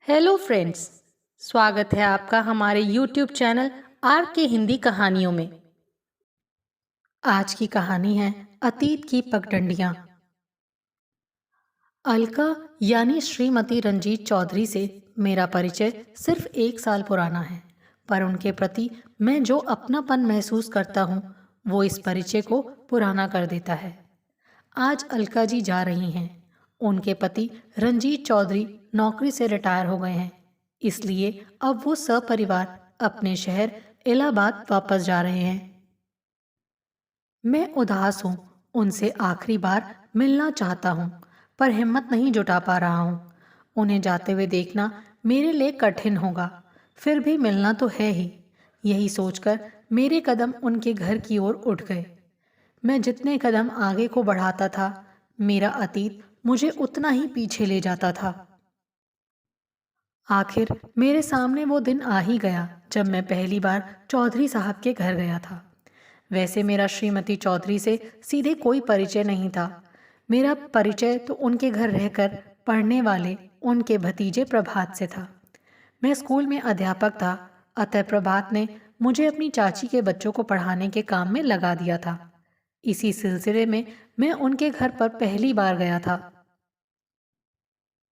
Hello friends. स्वागत है आपका हमारे यूट्यूब चैनल आर के हिंदी कहानियों में। आज की कहानी है अतीत की पगडंडियां। अलका यानी श्रीमती रंजीत चौधरी से मेरा परिचय सिर्फ 1 साल पुराना है, पर उनके प्रति मैं जो अपनापन महसूस करता हूँ वो इस परिचय को पुराना कर देता है। आज अलका जी जा रही हैं। उनके पति रंजीत चौधरी नौकरी से रिटायर हो गए हैं, इसलिए अब वो सपरिवार अपने शहर इलाहाबाद वापस जा रहे हैं। मैं उदास हूँ, उनसे आखिरी बार मिलना चाहता हूँ, पर हिम्मत नहीं जुटा पा रहा हूँ। उन्हें जाते हुए देखना मेरे लिए कठिन होगा, फिर भी मिलना तो है ही। यही सोचकर मेरे कदम उनके घर की ओर उठ गए। मैं जितने कदम आगे को बढ़ाता था, मेरा अतीत मुझे उतना ही पीछे ले जाता था। आखिर मेरे सामने वो दिन आ ही गया जब मैं पहली बार चौधरी साहब के घर गया था। वैसे मेरा श्रीमती चौधरी से सीधे कोई परिचय नहीं था। मेरा परिचय तो उनके घर रहकर पढ़ने वाले उनके भतीजे प्रभात से था। मैं स्कूल में अध्यापक था, अतः प्रभात ने मुझे अपनी चाची के बच्चों को पढ़ाने के काम में लगा दिया था। इसी सिलसिले में मैं उनके घर पर पहली बार गया था।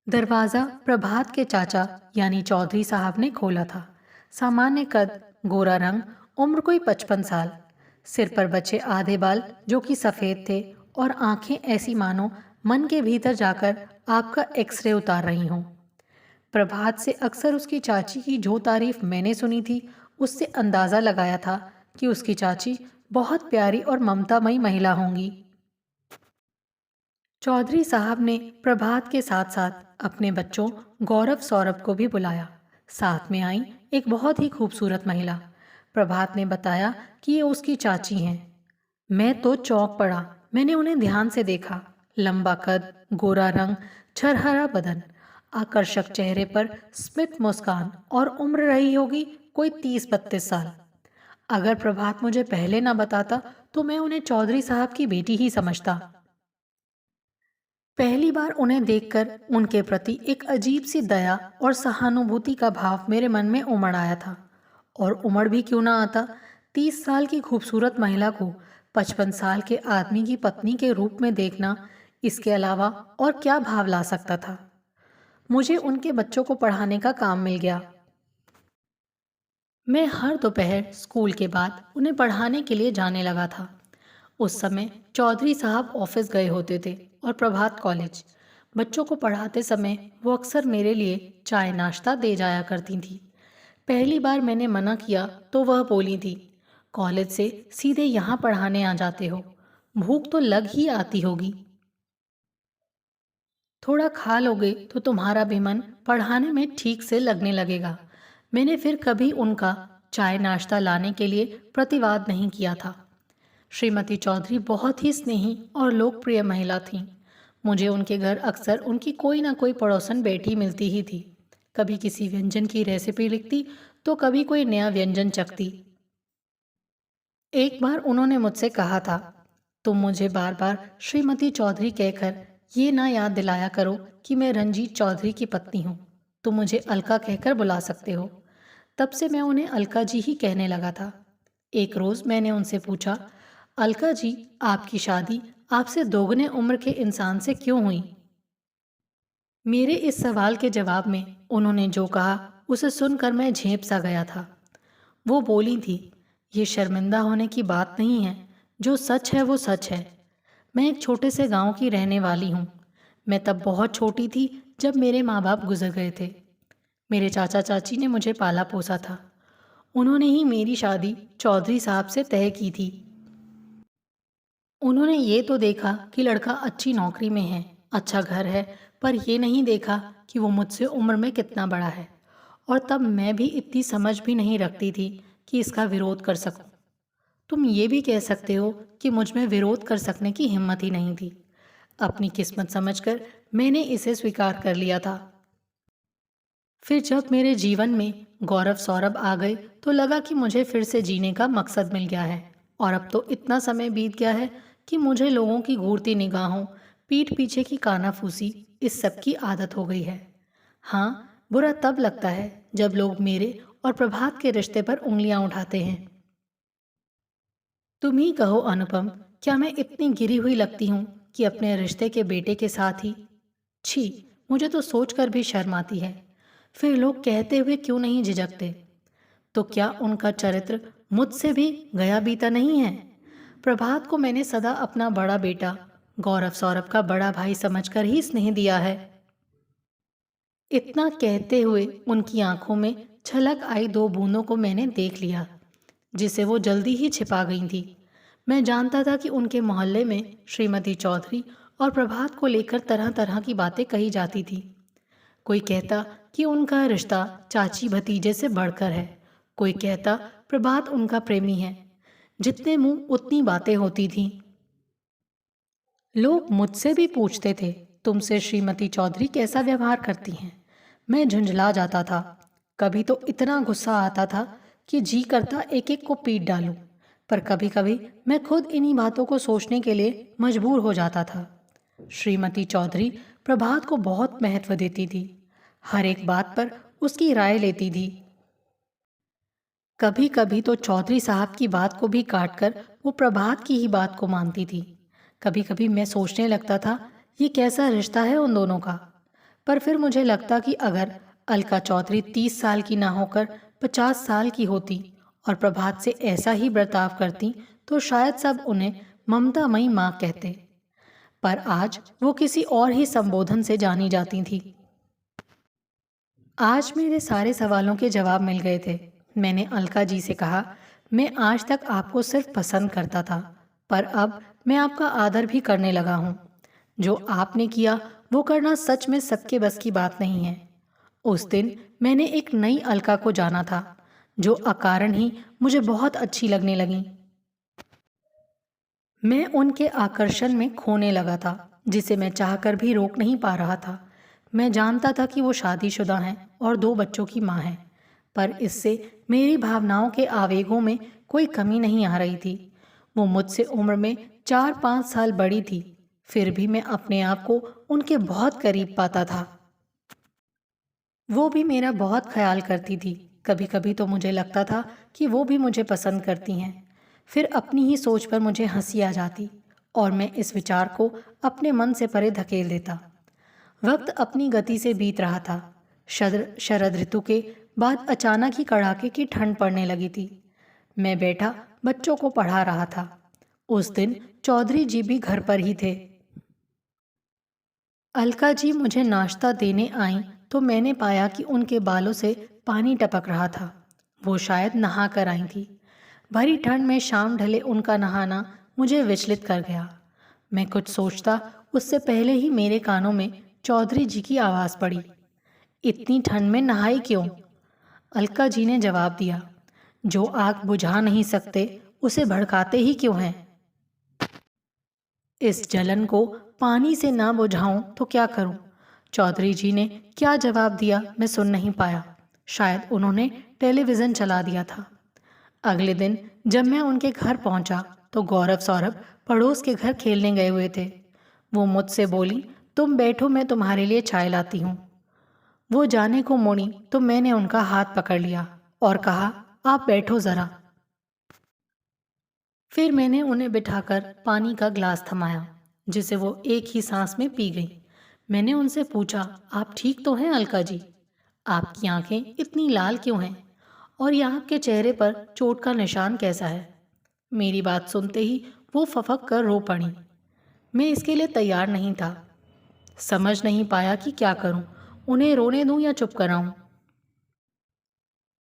दरवाजा प्रभात के चाचा यानी चौधरी साहब ने खोला था। सामान्य कद, गोरा रंग, उम्र कोई 55 साल। सिर पर बचे आधे बाल जो कि सफेद थे, और आंखें ऐसी मानो मन के भीतर जाकर आपका एक्सरे उतार रही हों। प्रभात से अक्सर उसकी चाची की जो तारीफ मैंने सुनी थी, उससे अंदाजा लगाया था कि उसकी चाची बहुत प्यारी और ममतामयी महिला होंगी। चौधरी साहब ने प्रभात के साथ साथ अपने बच्चों गौरव सौरभ को भी बुलाया। साथ में आई एक बहुत ही खूबसूरत महिला। प्रभात ने बताया कि ये उसकी चाची हैं। मैं तो चौंक पड़ा। मैंने उन्हें ध्यान से देखा। लंबा कद, गोरा रंग, छरहरा बदन, आकर्षक चेहरे पर स्मित मुस्कान, और उम्र रही होगी कोई 30-32 साल। अगर प्रभात मुझे पहले ना बताता तो मैं उन्हें चौधरी साहब की बेटी ही समझता। पहली बार उन्हें देखकर उनके प्रति एक अजीब सी दया और सहानुभूति का भाव मेरे मन में उमड़ आया था। और उमड़ भी क्यों ना आता, 30 साल की खूबसूरत महिला को 55 साल के आदमी की पत्नी के रूप में देखना, इसके अलावा और क्या भाव ला सकता था। मुझे उनके बच्चों को पढ़ाने का काम मिल गया। मैं हर दोपहर स्कूल के बाद उन्हें पढ़ाने के लिए जाने लगा था। उस समय चौधरी साहब ऑफिस गए होते थे और प्रभात कॉलेज। बच्चों को पढ़ाते समय वो अक्सर मेरे लिए चाय नाश्ता दे जाया करती थी। पहली बार मैंने मना किया तो वह बोली थी, कॉलेज से सीधे यहाँ पढ़ाने आ जाते हो, भूख तो लग ही आती होगी। थोड़ा खा लोगे तो तुम्हारा भी मन पढ़ाने में ठीक से लगने लगेगा। मैंने फिर कभी उनका चाय नाश्ता लाने के लिए प्रतिवाद नहीं किया था। श्रीमती चौधरी बहुत ही स्नेही और लोकप्रिय महिला थीं। मुझे उनके घर अक्सर उनकी कोई ना कोई पड़ोसन बेटी मिलती ही थी। कभी किसी व्यंजन की रेसिपी लिखती तो कभी कोई नया व्यंजन चखती। एक बार उन्होंने मुझसे कहा था, तुम मुझे बार बार श्रीमती चौधरी कहकर ये ना याद दिलाया करो कि मैं रंजीत चौधरी की पत्नी हूँ। तुम मुझे अलका कहकर बुला सकते हो। तब से मैं उन्हें अलका जी ही कहने लगा था। एक रोज़ मैंने उनसे पूछा, अलका जी, आपकी शादी आपसे दोगुने उम्र के इंसान से क्यों हुई? मेरे इस सवाल के जवाब में उन्होंने जो कहा उसे सुनकर मैं झेंप सा गया था। वो बोली थी, ये शर्मिंदा होने की बात नहीं है, जो सच है वो सच है। मैं एक छोटे से गांव की रहने वाली हूँ। मैं तब बहुत छोटी थी जब मेरे माँ बाप गुजर गए थे। मेरे चाचा चाची ने मुझे पाला पोसा था। उन्होंने ही मेरी शादी चौधरी साहब से तय की थी। उन्होंने ये तो देखा कि लड़का अच्छी नौकरी में है, अच्छा घर है, पर ये नहीं देखा कि वो मुझसे उम्र में कितना बड़ा है। और तब मैं भी इतनी समझ भी नहीं रखती थी कि इसका विरोध कर सकूं। तुम ये भी कह सकते हो कि मुझ में विरोध कर सकने की हिम्मत ही नहीं थी। अपनी किस्मत समझकर मैंने इसे स्वीकार कर लिया था। फिर जब मेरे जीवन में गौरव सौरभ आ गए तो लगा कि मुझे फिर से जीने का मकसद मिल गया है। और अब तो इतना समय बीत गया है कि मुझे लोगों की घूरती निगाहों, पीठ पीछे की कानाफूसी, इस सब की आदत हो गई है। हाँ, बुरा तब लगता है जब लोग मेरे और प्रभात के रिश्ते पर उंगलियां उठाते हैं। तुम ही कहो अनुपम, क्या मैं इतनी गिरी हुई लगती हूँ कि अपने रिश्ते के बेटे के साथ ही? छी, मुझे तो सोचकर भी शर्म आती है। फिर लोग कहते हुए क्यों नहीं झिझकते? तो क्या उनका चरित्र मुझसे भी गया बीता नहीं है? प्रभात को मैंने सदा अपना बड़ा बेटा, गौरव सौरभ का बड़ा भाई समझकर ही स्नेह दिया है। इतना कहते हुए उनकी आंखों में छलक आई दो बूंदों को मैंने देख लिया, जिसे वो जल्दी ही छिपा गई थी। मैं जानता था कि उनके मोहल्ले में श्रीमती चौधरी और प्रभात को लेकर तरह तरह की बातें कही जाती थी। कोई कहता कि उनका रिश्ता चाची भतीजे से बढ़कर है, कोई कहता प्रभात उनका प्रेमी है। जितने मुंह उतनी बातें होती थीं। लोग मुझसे भी पूछते थे, तुमसे श्रीमती चौधरी कैसा व्यवहार करती हैं? मैं झुंझला जाता था। कभी तो इतना गुस्सा आता था कि जी करता एक एक को पीट डालूं, पर कभी कभी मैं खुद इन्हीं बातों को सोचने के लिए मजबूर हो जाता था। श्रीमती चौधरी प्रभात को बहुत महत्व देती थी, हर एक बात पर उसकी राय लेती थी। कभी कभी तो चौधरी साहब की बात को भी काटकर वो प्रभात की ही बात को मानती थी। कभी कभी मैं सोचने लगता था, ये कैसा रिश्ता है उन दोनों का। पर फिर मुझे लगता कि अगर अलका चौधरी 30 साल की ना होकर 50 साल की होती और प्रभात से ऐसा ही बर्ताव करती तो शायद सब उन्हें ममतामयी माँ कहते। पर आज वो किसी और ही संबोधन से जानी जाती थी। आज मेरे सारे सवालों के जवाब मिल गए थे। मैंने अलका जी से कहा, मैं आज तक आपको सिर्फ पसंद करता था, पर अब मैं आपका आदर भी करने लगा हूँ। जो आपने किया वो करना सच में सबके बस की बात नहीं है। उस दिन मैंने एक नई अलका को जाना था, जो अकारण ही मुझे बहुत अच्छी लगने लगी। मैं उनके आकर्षण में खोने लगा था, जिसे मैं चाहकर भी रोक नहीं पा रहा था। मैं जानता था कि वो शादीशुदा हैं और 2 बच्चों की माँ हैं, पर इससे मेरी भावनाओं के आवेगों में कोई कमी नहीं आ रही थी। वो मुझसे उम्र में 4-5 साल बड़ी थी, फिर भी मैं अपने आप को उनके बहुत करीब पाता था। वो भी मेरा बहुत ख्याल करती थी। कभी कभी तो मुझे लगता था कि वो भी मुझे पसंद करती हैं। फिर अपनी ही सोच पर मुझे हंसी आ जाती और मैं इस विचार को अपने मन से परे धकेल देता। वक्त अपनी गति से बीत रहा था। शरद ऋतु के बाद अचानक ही कड़ाके की ठंड पड़ने लगी थी। मैं बैठा बच्चों को पढ़ा रहा था। उस दिन चौधरी जी भी घर पर ही थे। अलका जी मुझे नाश्ता देने आईं तो मैंने पाया कि उनके बालों से पानी टपक रहा था। वो शायद नहा कर आई थी। भरी ठंड में शाम ढले उनका नहाना मुझे विचलित कर गया। मैं कुछ सोचता उससे पहले ही मेरे कानों में चौधरी जी की आवाज़ पड़ी, इतनी ठंड में नहाई क्यों? अलका जी ने जवाब दिया, जो आग बुझा नहीं सकते उसे भड़काते ही क्यों हैं? इस जलन को पानी से ना बुझाऊं तो क्या करूं? चौधरी जी ने क्या जवाब दिया मैं सुन नहीं पाया। शायद उन्होंने टेलीविज़न चला दिया था। अगले दिन जब मैं उनके घर पहुंचा तो गौरव सौरभ पड़ोस के घर खेलने गए हुए थे। वो मुझसे बोली, तुम बैठो, मैं तुम्हारे लिए चाय लाती हूँ। वो जाने को मुड़ी तो मैंने उनका हाथ पकड़ लिया और कहा, आप बैठो ज़रा। फिर मैंने उन्हें बिठाकर पानी का ग्लास थमाया, जिसे वो एक ही सांस में पी गई। मैंने उनसे पूछा, आप ठीक तो हैं अलका जी? आपकी आंखें इतनी लाल क्यों हैं? और ये आपके चेहरे पर चोट का निशान कैसा है? मेरी बात सुनते ही वो फफक कर रो पड़ी। मैं इसके लिए तैयार नहीं था। समझ नहीं पाया कि क्या करूं, उन्हें रोने दूं या चुप कराऊं।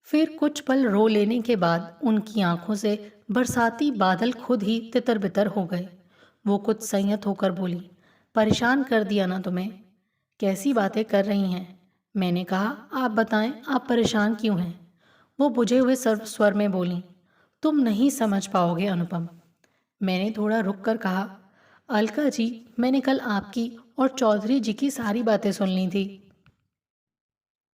फिर कुछ पल रो लेने के बाद उनकी आंखों से बरसाती बादल खुद ही तितर बितर हो गए। वो कुछ संयत होकर बोली, परेशान कर दिया ना तुम्हें? कैसी बातें कर रही हैं? मैंने कहा, आप बताएं, आप परेशान क्यों हैं? वो बुझे हुए स्वर में बोली, तुम नहीं समझ पाओगे अनुपम। मैंने थोड़ा रुक कर कहा, अलका जी, मैंने कल आपकी और चौधरी जी की सारी बातें सुन ली थी।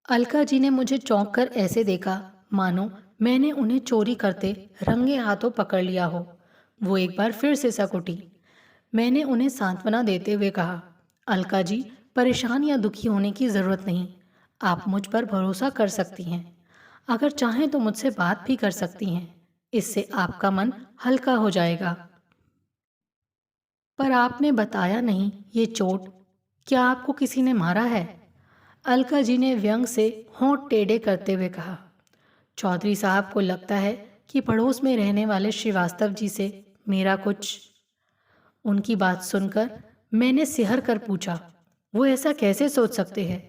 अलका जी ने मुझे चौंक कर ऐसे देखा मानो मैंने उन्हें चोरी करते रंगे हाथों पकड़ लिया हो। वो एक बार फिर से सक उठी। मैंने उन्हें सांत्वना देते हुए कहा, अलका जी, परेशान या दुखी होने की ज़रूरत नहीं। आप मुझ पर भरोसा कर सकती हैं। अगर चाहें तो मुझसे बात भी कर सकती हैं। इससे आपका मन हल्का हो जाएगा। पर आपने बताया नहीं, ये चोट, क्या आपको किसी ने मारा है? अलका जी ने व्यंग से होंठ टेढ़े करते हुए कहा। चौधरी साहब को लगता है कि पड़ोस में रहने वाले श्रीवास्तव जी से मेरा कुछ। उनकी बात सुनकर मैंने सिहर कर पूछा, वो ऐसा कैसे सोच सकते हैं?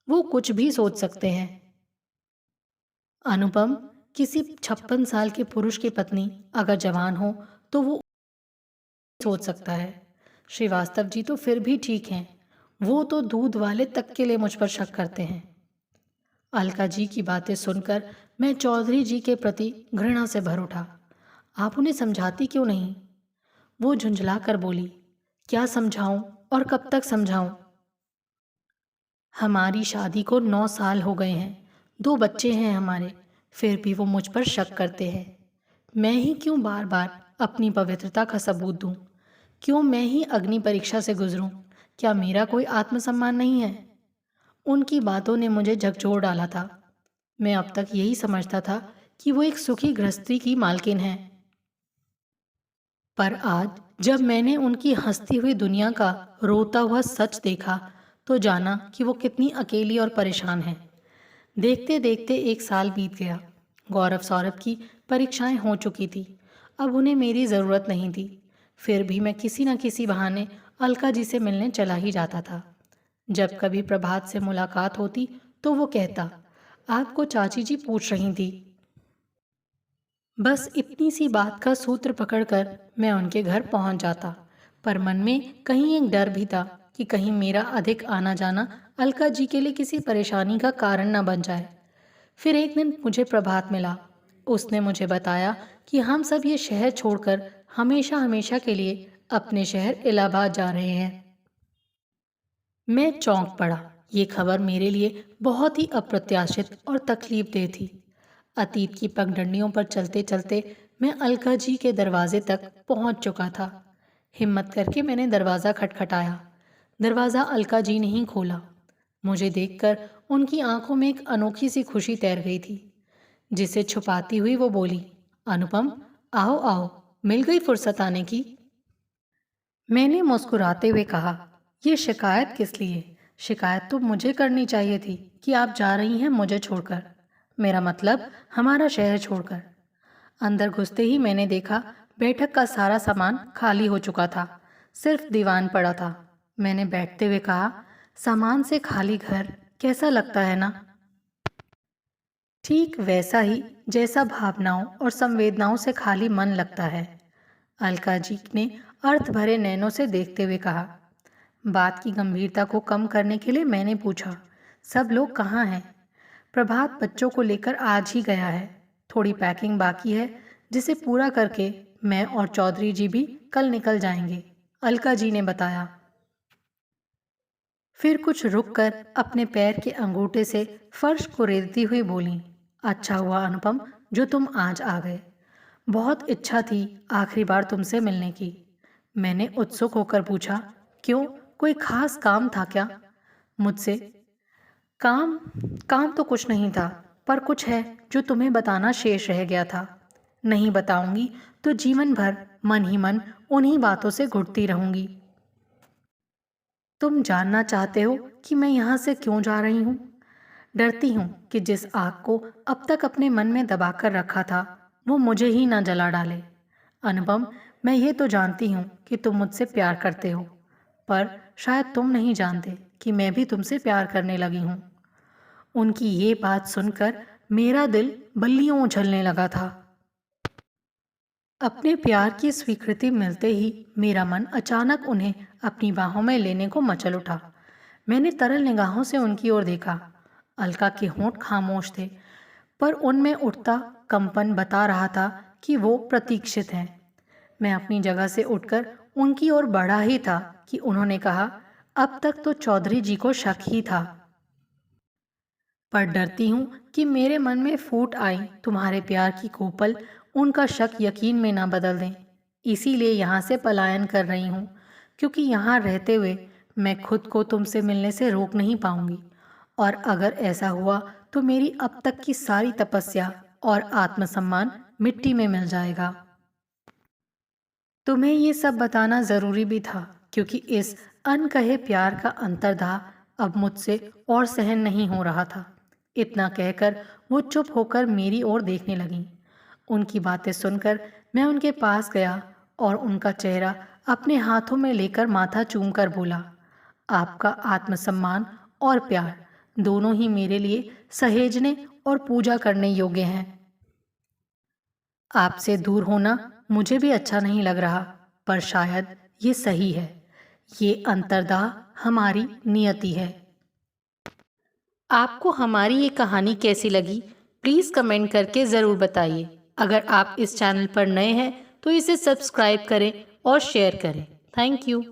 वो कुछ भी सोच सकते हैं अनुपम। किसी 56 साल के पुरुष की पत्नी अगर जवान हो तो वो सोच सकता है। श्रीवास्तव जी तो फिर भी ठीक हैं, वो तो दूध वाले तक के लिए मुझ पर शक करते हैं। अलका जी की बातें सुनकर मैं चौधरी जी के प्रति घृणा से भर उठा। आप उन्हें समझाती क्यों नहीं? वो झुंझला कर बोली, क्या समझाऊं और कब तक समझाऊं? हमारी शादी को 9 साल हो गए हैं, 2 बच्चे हैं हमारे, फिर भी वो मुझ पर शक करते हैं। मैं ही क्यों बार बार अपनी पवित्रता का सबूत दूं? क्यों मैं ही अग्नि परीक्षा से गुजरूं? क्या मेरा कोई आत्मसम्मान नहीं है? उनकी बातों ने मुझे झकझोर डाला था। मैं अब तक यही समझता था कि वो एक सुखी गृहस्थी की मालकिन है। पर आज जब मैंने उनकी हंसती हुई दुनिया का रोता हुआ सच देखा तो जाना कि वो कितनी अकेली और परेशान है। देखते देखते 1 साल बीत गया। गौरव सौरभ की परीक्षाएं हो चुकी थी। अब उन्हें मेरी ज़रूरत नहीं थी। फिर भी मैं किसी न किसी बहाने अलका जी से मिलने चला ही जाता था। जब कभी प्रभात से मुलाकात होती तो वो कहता, आपको चाची जी पूछ रही थी। बस इतनी सी बात का सूत्र पकड़कर मैं उनके घर पहुंच जाता। पर मन में कहीं एक डर भी था कि कहीं मेरा अधिक आना जाना अलका जी के लिए किसी परेशानी का कारण न बन जाए। फिर एक दिन मुझे प्रभात मिला। उसने मुझे बताया कि हम सब ये शहर छोड़कर हमेशा हमेशा के लिए अपने शहर इलाहाबाद जा रहे हैं। मैं चौंक पड़ा। ये खबर मेरे लिए बहुत ही अप्रत्याशित और तकलीफदेह थी। अतीत की पगडंडियों पर चलते चलते मैं अलका जी के दरवाजे तक पहुंच चुका था। हिम्मत करके मैंने दरवाज़ा खटखटाया। दरवाज़ा अलका जी ने ही खोला। मुझे देखकर उनकी आंखों में एक अनोखी सी खुशी तैर गई थी, जिसे छुपाती हुई वो बोली, अनुपम, आओ आओ, मिल गई फुर्सत आने की। मैंने मुस्कुराते हुए कहा, ये शिकायत किस लिए? शिकायत तो मुझे करनी चाहिए थी कि आप जा रही हैं मुझे छोड़कर। मेरा मतलब हमारा शहर छोड़कर। अंदर घुसते ही मैंने देखा बैठक का सारा सामान खाली हो चुका था। सिर्फ दीवान पड़ा था। मैंने बैठते हुए कहा, सामान से खाली घर कैसा लगता है ना? ठीक वैसा ही जैसा भावनाओं और संवेदनाओं से खाली मन लगता है, अलका जी ने अर्थ भरे नैनों से देखते हुए कहा। बात की गंभीरता को कम करने के लिए मैंने पूछा, सब लोग कहाँ हैं? प्रभात बच्चों को लेकर आज ही गया है। थोड़ी पैकिंग बाकी है, जिसे पूरा करके मैं और चौधरी जी भी कल निकल जाएंगे, अलका जी ने बताया। फिर कुछ रुककर अपने पैर के अंगूठे से फर्श को रेतती हुई बोली, अच्छा हुआ अनुपम जो तुम आज आ गए। बहुत इच्छा थी आखिरी बार तुमसे मिलने की। मैंने उत्सुक होकर पूछा, क्यों, कोई खास काम था क्या? मुझसे काम काम तो कुछ नहीं था, पर कुछ है जो तुम्हें बताना शेष रह गया था। नहीं बताऊंगी तो जीवन भर मन ही मन उन्हीं बातों से घुटती रहूंगी। तुम जानना चाहते हो कि मैं यहाँ से क्यों जा रही हूँ? डरती हूँ कि जिस आग को अब तक अपने मन में दबाकर रखा था वो मुझे ही ना जला डाले। अनुपम, मैं ये तो जानती हूँ कि तुम मुझसे प्यार करते हो, पर शायद तुम नहीं जानते कि मैं भी तुमसे प्यार करने लगी हूँ। उनकी ये बात सुनकर मेरा दिल बल्लियों उछलने लगा था। अपने प्यार की स्वीकृति मिलते ही मेरा मन अचानक उन्हें अपनी बाहों में लेने को मचल उठा। मैंने तरल निगाहों से उनकी ओर देखा। अलका के होंठ खामोश थे, पर उनमें उठता कंपन बता रहा था कि वो प्रतीक्षित हैं। मैं अपनी जगह से उठकर उनकी ओर बढ़ा ही था कि उन्होंने कहा, अब तक तो चौधरी जी को शक ही था, पर डरती हूँ कि मेरे मन में फूट आई तुम्हारे प्यार की कोपल उनका शक यकीन में ना बदल दें। इसीलिए यहाँ से पलायन कर रही हूँ, क्योंकि यहाँ रहते हुए मैं खुद को तुमसे मिलने से रोक नहीं पाऊंगी और अगर ऐसा हुआ तो मेरी अब तक की सारी तपस्या और आत्मसम्मान मिट्टी में मिल जाएगा। तुम्हें ये सब बताना जरूरी भी था, क्योंकि इस अनकहे प्यार का अंतर्दाह अब मुझसे और सहन नहीं हो रहा था। इतना कहकर वो चुप होकर मेरी ओर देखने लगी। उनकी बातें सुनकर मैं उनके पास गया और उनका चेहरा अपने हाथों में लेकर माथा चूमकर बोला, आपका आत्मसम्मान और प्यार दोनों ही मेरे लिए सहेजने और पूजा करने योग्य हैं। आपसे दूर होना मुझे भी अच्छा नहीं लग रहा, पर शायद ये सही है। ये अंतर्दाह हमारी नियति है। आपको हमारी ये कहानी कैसी लगी, प्लीज़ कमेंट करके ज़रूर बताइए। अगर आप इस चैनल पर नए हैं तो इसे सब्सक्राइब करें और शेयर करें। Thank you.